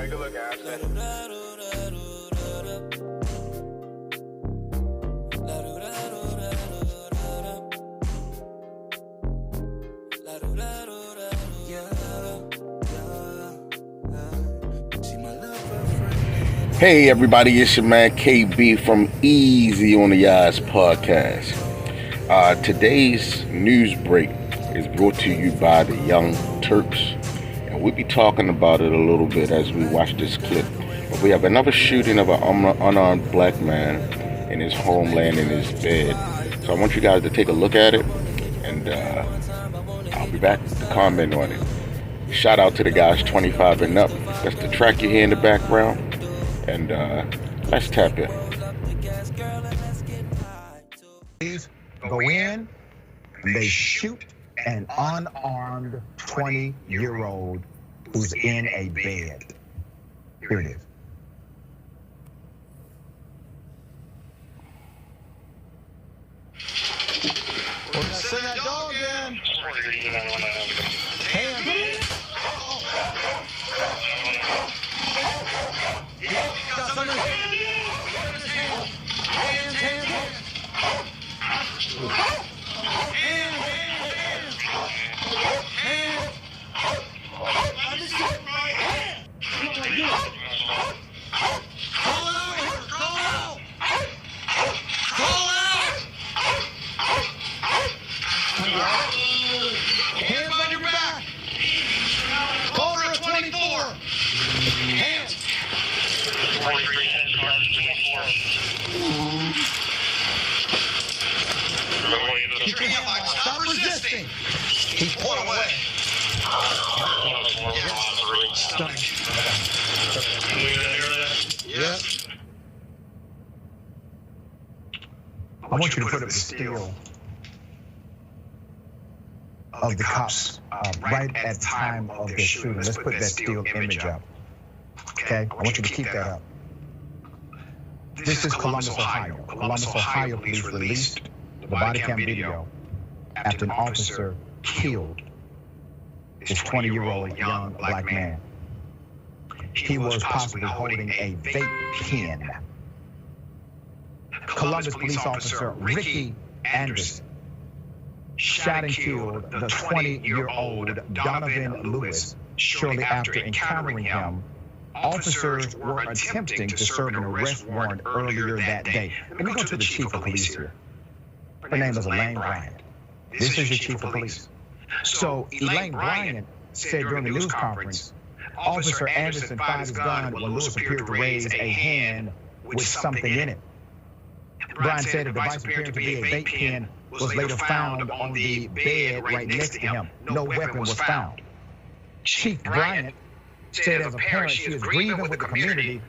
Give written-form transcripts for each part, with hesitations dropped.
Take a look at it. Hey everybody, it's your man KB from Easy on the Eyes podcast. Today's news break is brought to you by the Young Turks, and we'll be talking about it a little bit as we watch this clip. But we have another shooting of an unarmed black man in his homeland in his bed. So I want you guys to take a look at it, and I'll be back to comment on it. Shout out to the guys 25 and up. That's the track you hear in the background. And let's tap in. Go in, they shoot an unarmed 20-year-old who's in a bed. Here it is. Send that dog in. Hands. Hands on your back. Quarter of 24. Hands. 23 hands, 24. Keep your hand up. Stop resisting. He's pulling away. Stunning. Yeah. I want you to put up the still of the cops right at the time of their shooting. Let's put that still image up. Okay? I want you to keep that up. This is Columbus, Ohio. Columbus, Ohio police released the body cam video after an officer killed this 20-year-old young black man. He was possibly holding a vape pen. Columbus police officer Ricky Anderson shot and killed the 20-year-old Donovan Lewis shortly after encountering him. Officers were attempting to serve an arrest warrant earlier that day. Let me go to the chief of police here. Her name is Elaine Bryant. This is your chief of police. So Elaine Bryant said during the news conference, Officer Anderson fired his gun when Lewis appeared to raise a hand with something in it. Bryant said the device appeared to be a vape pen was later found on the bed right next to him. No weapon was found. Chief Bryant said as a parent she is grieving with the community,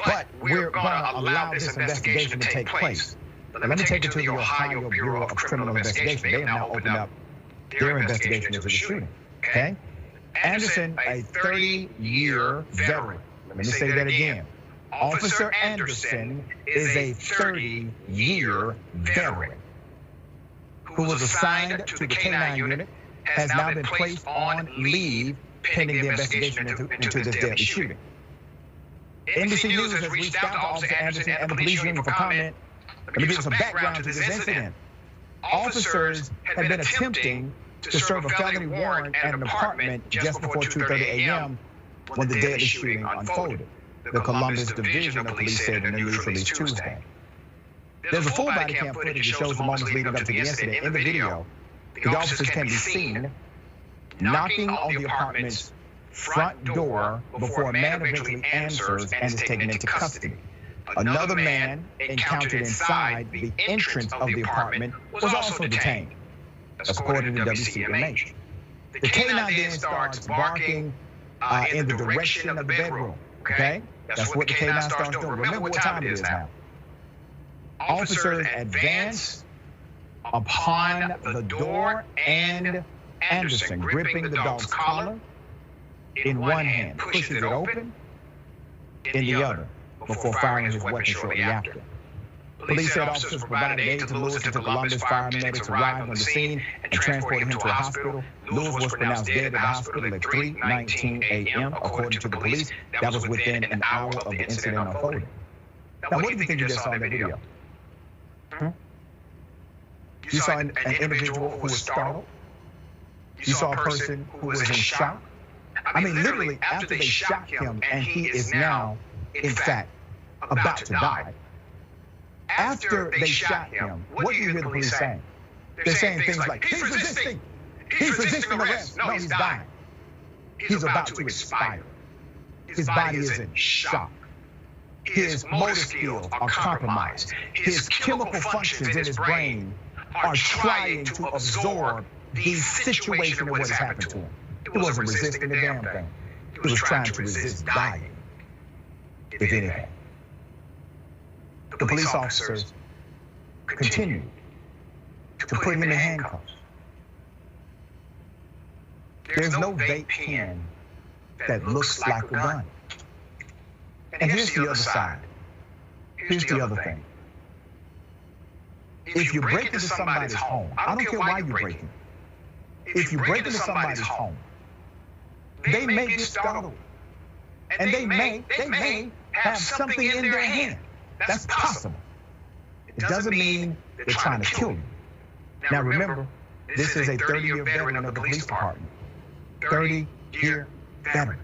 but we're going to allow this investigation to take place. Let me take you to the Ohio Bureau of Criminal Investigation. They have now opened up their investigation into the shooting. Okay? Anderson, a 30-year veteran. Let me say that again. Officer Anderson is a 30-year veteran who was assigned to the K-9 unit, has now been placed on leave pending the investigation into this deadly shooting. NBC News has reached out to Officer Anderson and the police union for comment. Let me give you some background to this incident. Officers had been attempting to serve a felony warrant at an apartment just before 2:30 a.m. when the deadly shooting unfolded. The Columbus Division of Police said in a news release Tuesday. There's a full body cam footage that shows the moments leading up to the incident. In the video, the officers can be seen knocking on the apartment's front door before a man eventually answers and is taken into custody. Another man encountered inside the entrance of the apartment was also detained, according to WCMH. The K-9 then starts barking in the direction of the bedroom, okay? That's what the K-9 starts doing. Remember what time it is now. Officers advance upon the door and Anderson, gripping the dog's collar in one hand, pushes it open in the other before firing his weapon shortly after. Police said officers provided aid to Lewis until Columbus fire medics arrived on the scene and transported him to a hospital. Lewis was pronounced dead at the hospital at 3:19 a.m. According to the police, that was within an hour of the incident unfolding. Now, what do you think you just saw in the video? You saw an individual who was startled. You saw a person who was in shock. I mean, literally, after they shot him, and he is now, in fact, about to die. After they shot him, what do you hear the police saying? They're saying things like, he's resisting. He's resisting arrest. No, he's dying. He's about to expire. His body is in shock. His motor skills are compromised. His chemical functions in his brain are trying to absorb the situation of what has happened to him. It wasn't resisting the damn thing. It was trying to resist dying, if anything. The police officers continued to put him in handcuffs. There's no vape pen that looks like a gun. And here's the other side. Here's the other thing. If you break into somebody's home, I don't care why you break in. If you break into somebody's home, they may get startled. And they may have something in their hand. That's possible. It doesn't mean they're trying to kill you. Now remember, this is a 30-year veteran of the police department. 30-year veteran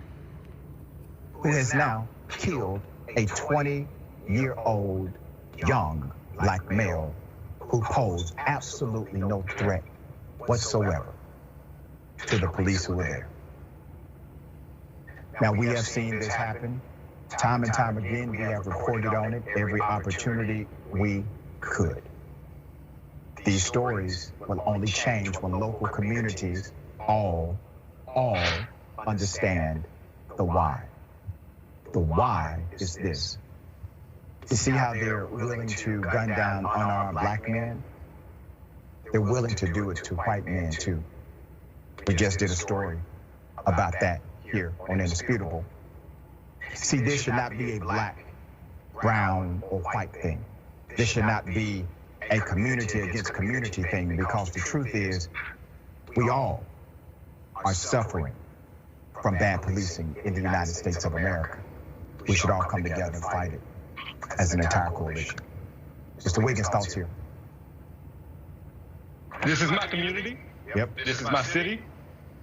who has now killed a 20-year-old young black male who posed absolutely no threat whatsoever to the police who were there. Now, we have seen this happen time and time again. We have reported on it every opportunity we could. These stories will only change when local communities all understand the why. The why is this. You see how they're willing to gun down unarmed black men? They're willing to do it to white men too. We just did a story about that here on Indisputable. See, this should not be a black, brown, or white thing. This should not be a community against community thing, because the truth is, we all are suffering from bad policing in the United States of America. We should all come together and fight it as an entire coalition. Mr. Wiggins, thoughts here. This is my community. Yep. This is my city.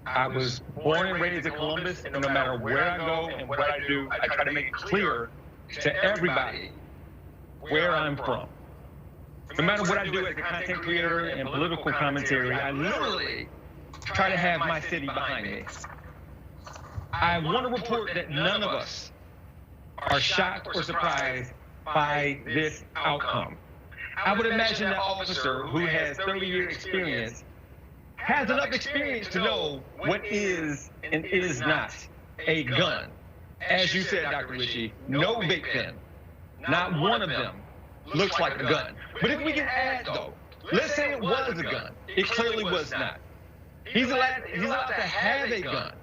I was born and raised in Columbus, and no matter where I go and what I do, I try to make it clear to everybody where I'm from. No matter what I do as a content creator and political commentary, I literally try to have my city behind me. I want to report that none of us are shocked or surprised by this outcome. I would imagine that officer who has 30-year experience has enough experience to know what is and is not a gun. As you said, Dr. Ritchie, no vape pen, not one of them looks like a gun. But if we can add, though, let's say it was a gun. It clearly was not. He's allowed to have a gun.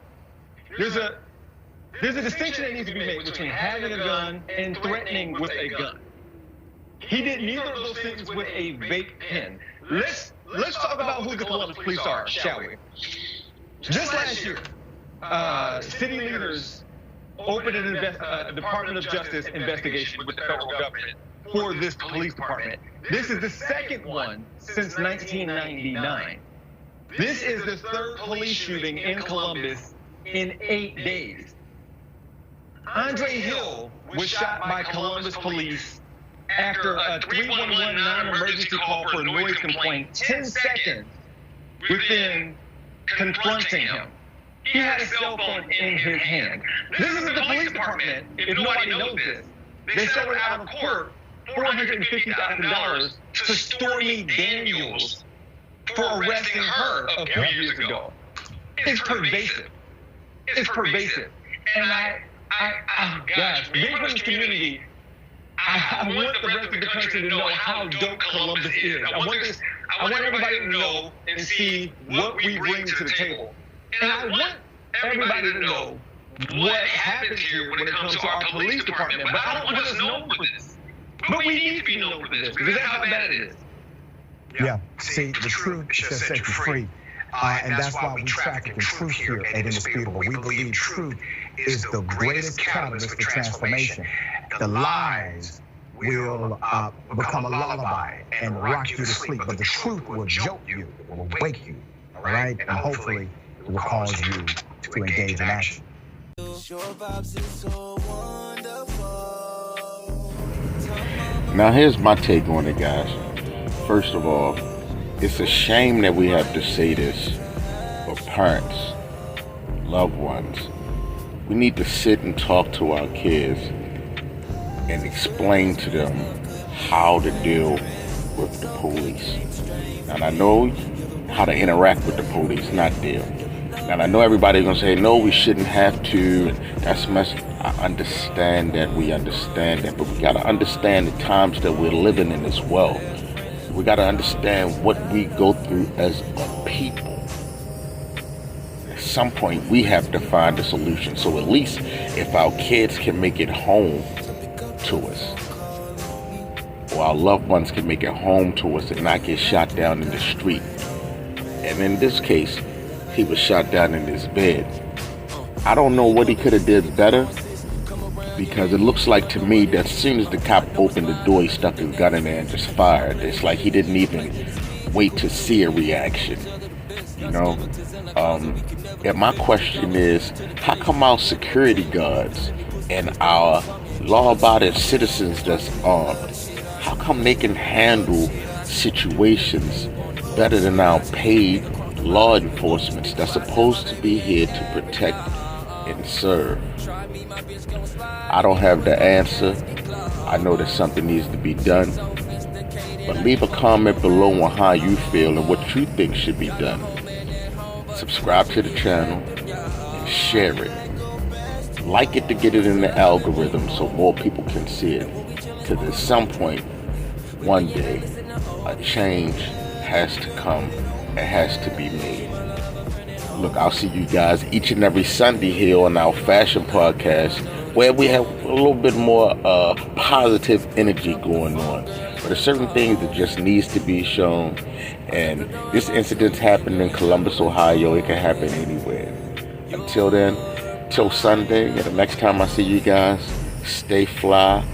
There's a distinction that needs to be made between having a gun and threatening with a gun. He did neither of those things with a vape pen. Let's talk about who the Columbus police are, shall we? Just last year, city leaders opened a Department of Justice investigation with the federal government for this police department. This is the second one since 1999. This is the third police shooting in Columbus in 8 days. Andre Hill was shot by Columbus police after a 311 non-emergency call for a noise complaint 10 seconds within confronting him. He had a cell phone in his hand. This is the police department, if nobody knows this. They settled out of court $450,000 to Stormy Daniels for arresting her a few years ago. It's pervasive. It's pervasive. And gosh, being from this community, I want the rest of the country to know how dope Columbus is. I want everybody to know and see what we bring to the table. And I want everybody to know what happens here when it comes to our police department. But I don't want us known for this. But we need to be known for this because that's how bad it is. Yeah. See, the truth shall set you free. And that's why we traffic in truth here at Indisputable. We believe truth is the greatest catalyst for transformation. The lies will become a lullaby and rock you to sleep, but the truth will jolt you, will wake you, all right? And hopefully it will cause you to engage in action. Now here's my take on it, guys. First of all, it's a shame that we have to say this, but parents, loved ones, we need to sit and talk to our kids and explain to them how to deal with the police. And I know how to interact with the police, not deal. And I know everybody's gonna say, no, we shouldn't have to. That's messed. I understand that, we understand that, but we gotta understand the times that we're living in as well. We gotta understand what we go through as a people. At some point, we have to find a solution. So at least if our kids can make it home to us, or our loved ones can make it home to us and not get shot down in the street. And in this case, he was shot down in his bed. I don't know what he could have did better, because it looks like to me that as soon as the cop opened the door, he stuck his gun in there and just fired. It's like he didn't even wait to see a reaction, you know? And my question is, how come our security guards and our law-abiding citizens that's armed, how come they can handle situations better than our paid law enforcement that's supposed to be here to protect and serve? I don't have the answer. I know that something needs to be done. But leave a comment below on how you feel and what you think should be done. Subscribe to the channel and share it. Like it to get it in the algorithm so more people can see it. Because at some point, one day, a change has to come. It has to be made. Look, I'll see you guys each and every Sunday here on our fashion podcast, where we have a little bit more positive energy going on. But there's certain things that just needs to be shown. And this incident happened in Columbus, Ohio. It can happen anywhere. Until then, till Sunday, and the next time I see you guys, stay fly,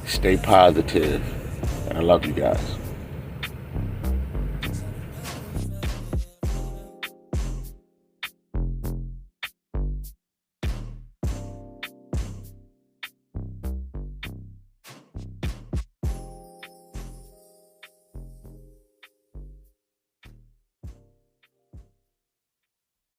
stay positive, and I love you guys.